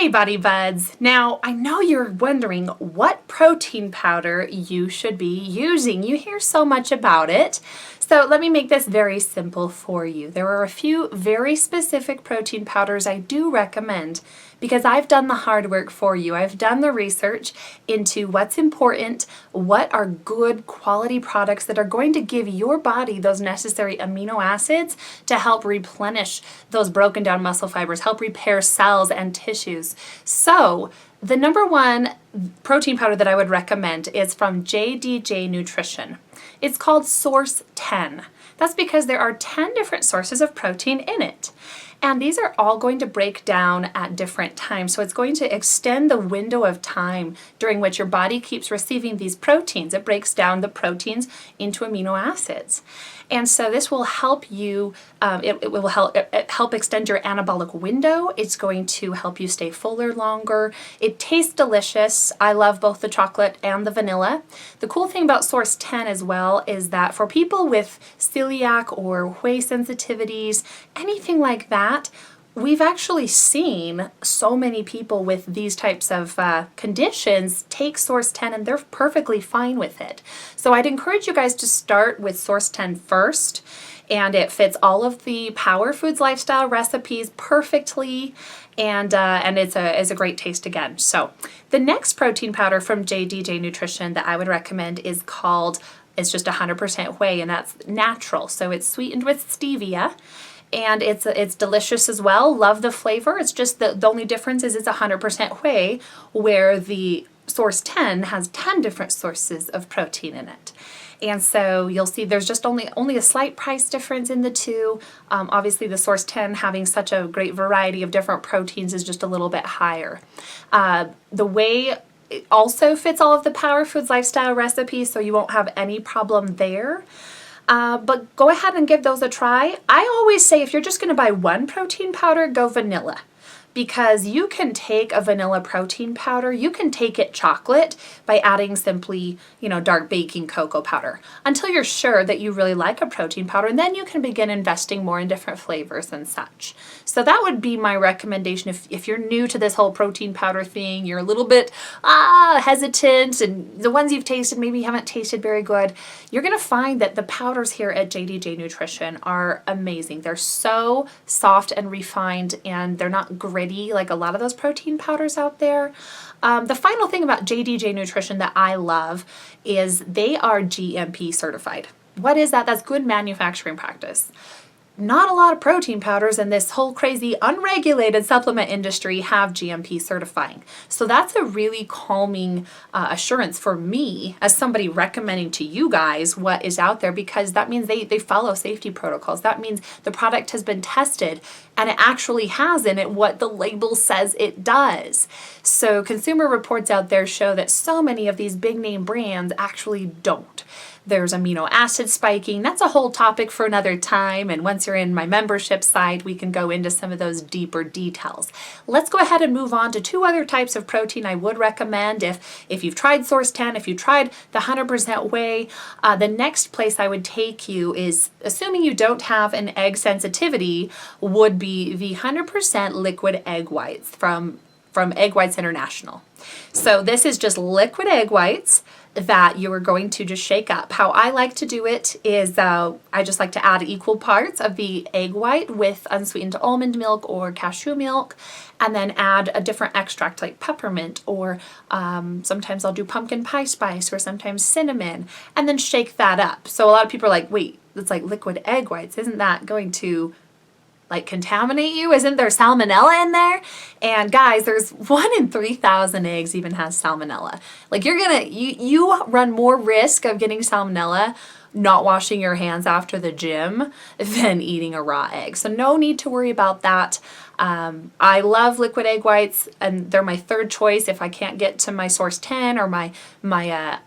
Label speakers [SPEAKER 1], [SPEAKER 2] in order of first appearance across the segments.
[SPEAKER 1] Hey Body Buds! Now, I know you're wondering what protein powder you should be using. You hear so much about it. So let me make this very simple for you. There are a few very specific protein powders I do recommend because I've done the hard work for you. I've done the research into what's important, what are good quality products that are going to give your body those necessary amino acids to help replenish those broken down muscle fibers, help repair cells and tissues. So the number one protein powder that I would recommend is from JDJ Nutrition. It's called Source 10. That's because there are 10 different sources of protein in it. And these are all going to break down at different times. So it's going to extend the window of time during which your body keeps receiving these proteins. It breaks down the proteins into amino acids. And so this will help you, it will help extend your anabolic window. It's going to help you stay fuller longer. It tastes delicious. I love both the chocolate and the vanilla. The cool thing about Source 10 as well is that for people with celiac or whey sensitivities, anything like that, we've actually seen so many people with these types of conditions take Source 10 and they're perfectly fine with it. So I'd encourage you guys to start with Source 10 first, and it fits all of the Power Foods Lifestyle recipes perfectly, and it's a great taste again. So the next protein powder from JDJ Nutrition that I would recommend is called, it's just 100% whey, and that's natural. So it's sweetened with stevia. And it's delicious as well. Love the flavor. It's just the only difference is it's 100% whey, where the Source 10 has 10 different sources of protein in it. And so you'll see there's just only a slight price difference in the two. Obviously the Source 10 having such a great variety of different proteins is just a little bit higher. The whey it also fits all of the Power Foods Lifestyle recipes, so you won't have any problem there. But go ahead and give those a try. I always say if you're just going to buy one protein powder, go vanilla. Because you can take a vanilla protein powder, you can take it chocolate by adding simply, dark baking cocoa powder until you're sure that you really like a protein powder, and then you can begin investing more in different flavors and such. So that would be my recommendation if you're new to this whole protein powder thing, you're a little bit hesitant, and the ones you've tasted maybe haven't tasted very good, you're going to find that the powders here at JDJ Nutrition are amazing. They're so soft and refined, and they're not gritty like a lot of those protein powders out there. The final thing about JDJ Nutrition that I love is they are GMP certified. What is that? That's good manufacturing practice. Not a lot of protein powders in this whole crazy unregulated supplement industry have GMP certifying. So that's a really calming assurance for me as somebody recommending to you guys what is out there, because that means they follow safety protocols. That means the product has been tested and it actually has in it what the label says it does. So consumer reports out there show that so many of these big name brands actually don't. There's amino acid spiking. That's a whole topic for another time, and once you're in my membership site, we can go into some of those deeper details. Let's go ahead and move on to two other types of protein I would recommend if you've tried Source 10, if you tried the 100% whey. The next place I would take you is, assuming you don't have an egg sensitivity, would be the 100% liquid egg whites from Egg Whites International. So this is just liquid egg whites that you are going to just shake up. How I like to do it is I just like to add equal parts of the egg white with unsweetened almond milk or cashew milk, and then add a different extract like peppermint, or sometimes I'll do pumpkin pie spice, or sometimes cinnamon, and then shake that up. So a lot of people are like, wait, it's like liquid egg whites. Isn't that going to contaminate you? Isn't there salmonella in there? And guys, there's 1 in 3,000 eggs even has salmonella. You run more risk of getting salmonella not washing your hands after the gym than eating a raw egg. So no need to worry about that. I love liquid egg whites, and they're my third choice if I can't get to my Source 10 or my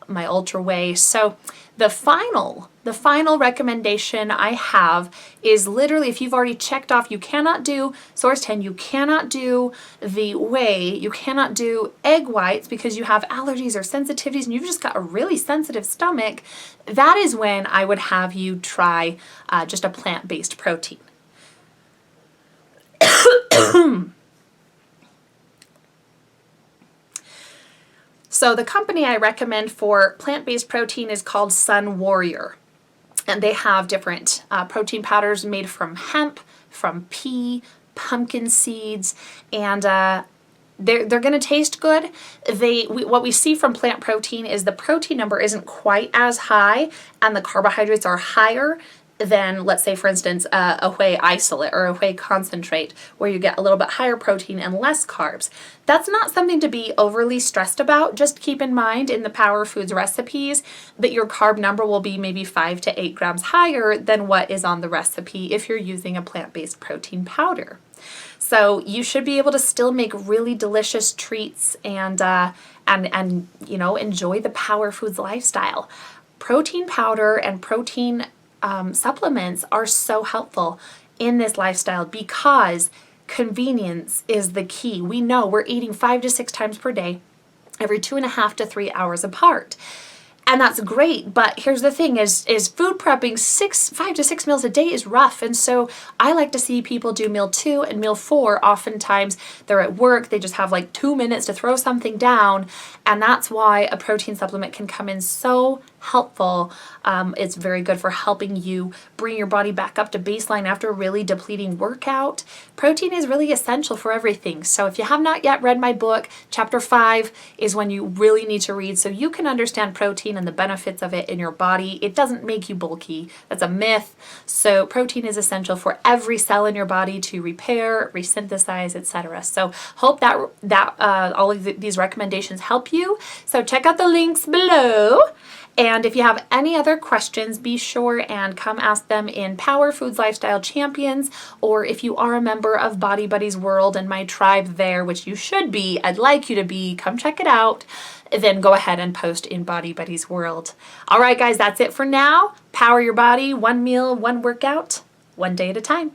[SPEAKER 1] Ultra Whey. So the final recommendation I have is literally, if you've already checked off, you cannot do Source 10, you cannot do the whey, you cannot do egg whites because you have allergies or sensitivities and you've just got a really sensitive stomach, that is when I would have you try just a plant-based protein. So the company I recommend for plant-based protein is called Sun Warrior. And they have different protein powders made from hemp, from pea, pumpkin seeds, and they're going to taste good. What we see from plant protein is the protein number isn't quite as high and the carbohydrates are higher than, let's say, for instance, a whey isolate or a whey concentrate, where you get a little bit higher protein and less carbs. That's not something to be overly stressed about. Just keep in mind in the Power Foods recipes that your carb number will be maybe 5 to 8 grams higher than what is on the recipe if you're using a plant-based protein powder. So you should be able to still make really delicious treats and enjoy the Power Foods lifestyle. Protein powder and protein supplements are so helpful in this lifestyle because convenience is the key. We know we're eating 5 to 6 times per day, every 2.5 to 3 hours apart. And that's great, but here's the thing is food prepping 5 to 6 meals a day is rough. And so I like to see people do meal 2 and meal 4. Oftentimes they're at work, they just have like 2 minutes to throw something down. And that's why a protein supplement can come in so helpful. It's very good for helping you bring your body back up to baseline after a really depleting workout. Protein is really essential for everything. So if you have not yet read my book, chapter 5 is when you really need to read so you can understand protein and the benefits of it in your body. It doesn't make you bulky. That's a myth. So protein is essential for every cell in your body to repair, resynthesize, etc. So hope that all of these recommendations help you. So check out the links below. And if you have any other questions, be sure and come ask them in Power Foods Lifestyle Champions, or if you are a member of Body Buddies World and my tribe there, which you should be, I'd like you to be, come check it out, then go ahead and post in Body Buddies World. All right, guys, that's it for now. Power your body, one meal, one workout, one day at a time.